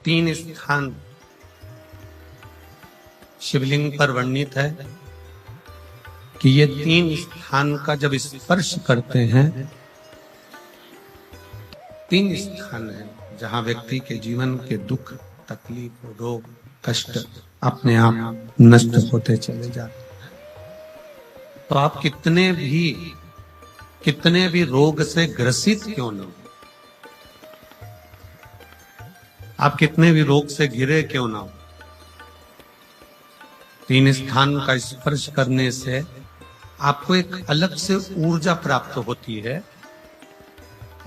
तीन स्थान शिवलिंग पर वर्णित है कि ये तीन स्थान का जब स्पर्श करते हैं, तीन स्थान है जहां व्यक्ति के जीवन के दुख, तकलीफ, रोग, कष्ट अपने आप नष्ट होते चले जाते। तो आप कितने भी रोग से ग्रसित क्यों न हो, आप कितने भी रोग से घिरे क्यों ना हो, तीन स्थान का स्पर्श करने से आपको एक अलग से ऊर्जा प्राप्त होती है।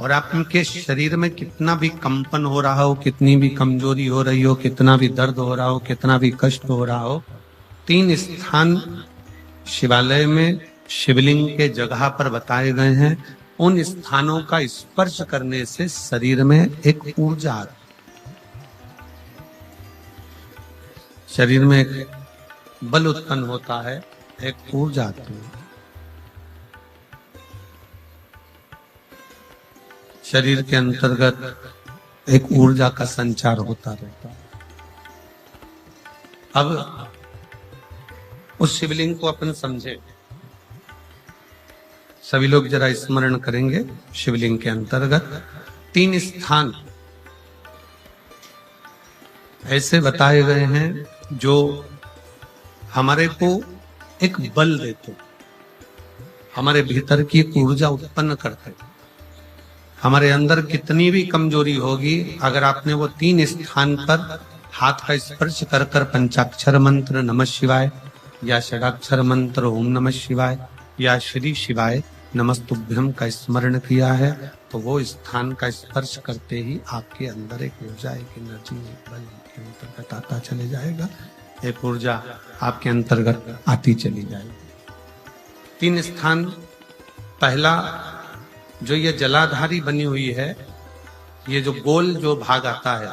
और आपके शरीर में कितना भी कंपन हो रहा हो, कितनी भी कमजोरी हो रही हो, कितना भी दर्द हो रहा हो, कितना भी कष्ट हो रहा हो, तीन स्थान शिवालय में शिवलिंग के जगह पर बताए गए हैं। उन स्थानों का स्पर्श करने से शरीर में एक ऊर्जा आती है, शरीर में एक बल उत्पन्न होता है, एक ऊर्जा आती है, शरीर के अंतर्गत एक ऊर्जा का संचार होता रहता है। अब उस शिवलिंग को अपन समझे, सभी लोग जरा स्मरण करेंगे। शिवलिंग के अंतर्गत तीन स्थान ऐसे बताए गए हैं जो हमारे को एक बल देते, हमारे भीतर की ऊर्जा उत्पन्न करते। हमारे अंदर कितनी भी कमजोरी होगी, अगर आपने वो तीन स्थान पर हाथ का स्पर्श कर कर पंचाक्षर मंत्र नमः शिवाय या षडाक्षर मंत्र ओम नमः शिवाय या श्री शिवाय नमस्तुभ्यम का स्मरण किया है, तो वो स्थान का स्पर्श करते ही आपके अंदर एक ऊर्जा, एक एनर्जी, एक बल के अंतर्गत आता चले जाएगा, एक ऊर्जा आपके अंतर्गत आती चली जाएगी। तीन स्थान, पहला जो ये जलाधारी बनी हुई है, ये जो गोल जो भाग आता है,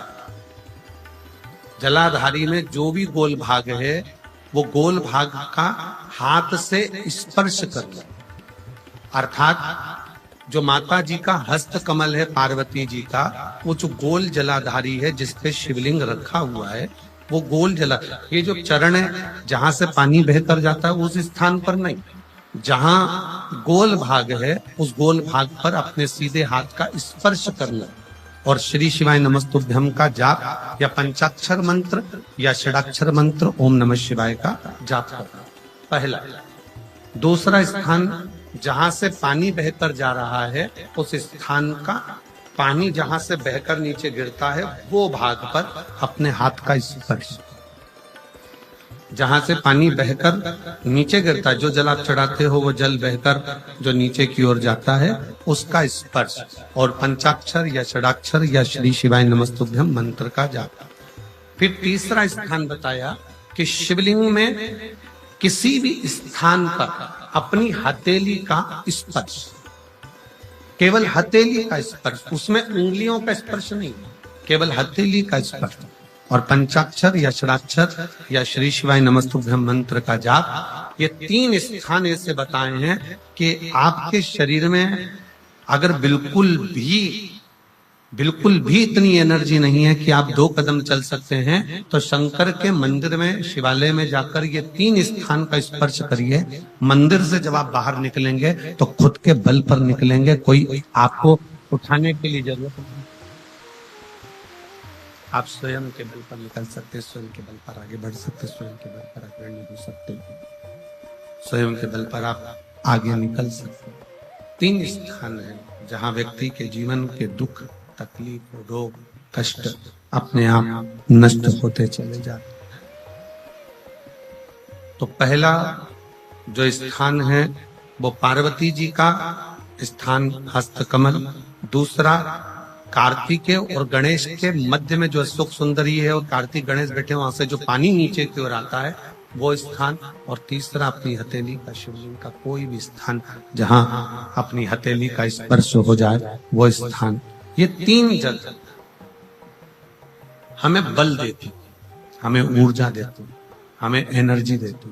जलाधारी में जो भी गोल भाग है, वो गोल भाग का हाथ से स्पर्श करना, अर्थात जो माता जी का हस्त कमल है, पार्वती जी का, वो जो गोल जलाधारी है जिसपे शिवलिंग रखा हुआ है, वो गोल जला, ये जो चरण है जहां से पानी बहकर जाता है उस स्थान पर नहीं, जहां गोल भाग है उस गोल भाग पर अपने सीधे हाथ का स्पर्श करना और श्री शिवाय नमस्तुभ्यम का जाप या पंचाक्षर मंत्र या षडाक्षर मंत्र ओम नमः शिवाय का जाप करना, पहला। दूसरा स्थान, जहां से पानी बहकर जा रहा है उस स्थान का पानी जहां से बहकर नीचे गिरता है वो भाग पर अपने हाथ का स्पर्श, जहां से पानी बहकर नीचे गिरता है, जो जल आप चढ़ाते हो वो जल बहकर जो नीचे की ओर जाता है उसका स्पर्श, और पंचाक्षर या षडाक्षर या श्री शिवाय नमस्तुभ्यम मंत्र का जाप। फिर तीसरा स्थान बताया कि शिवलिंग में किसी भी स्थान पर अपनी हथेली का स्पर्श, केवल हथेली का स्पर्श, उसमें उंगलियों का स्पर्श नहीं, केवल हथेली का स्पर्श, और पंचाक्षर या षडाक्षर या श्री शिवाय नमस्तुभ्यम मंत्र का जाप। ये तीन स्थान ऐसे बताए हैं कि आपके शरीर में अगर बिल्कुल भी इतनी एनर्जी नहीं है कि आप 2 कदम चल सकते हैं, तो शंकर के मंदिर में, शिवालय में जाकर ये तीन स्थान का स्पर्श करिए। मंदिर से जब आप बाहर निकलेंगे तो खुद के बल पर निकलेंगे, कोई आपको उठाने के लिए जरूरत नहीं, आप स्वयं के बल पर निकल सकते, स्वयं के बल पर आगे बढ़ सकते, स्वयं के बल पर अग्रणी हो सकते, स्वयं के बल पर आप आगे निकल सकते। तीन स्थान है जहां व्यक्ति के जीवन के दुख, तकलीफ, रोग, कष्ट अपने आप नष्ट होते चले जाते। तो पहला जो स्थान है वो पार्वती जी का स्थान हस्तकमल, दूसरा कार्तिकेय और गणेश के मध्य में जो अशोक सुंदरी है और कार्तिक गणेश बैठे वहां से जो पानी नीचे की ओर आता है वो स्थान, और तीसरा अपनी हथेली का, शिवलिंग का कोई भी स्थान जहां अपनी हथेली का स्पर्श हो जाए वो स्थान। ये तीन जगह हमें बल देती, हमें ऊर्जा देती, हमें एनर्जी देती।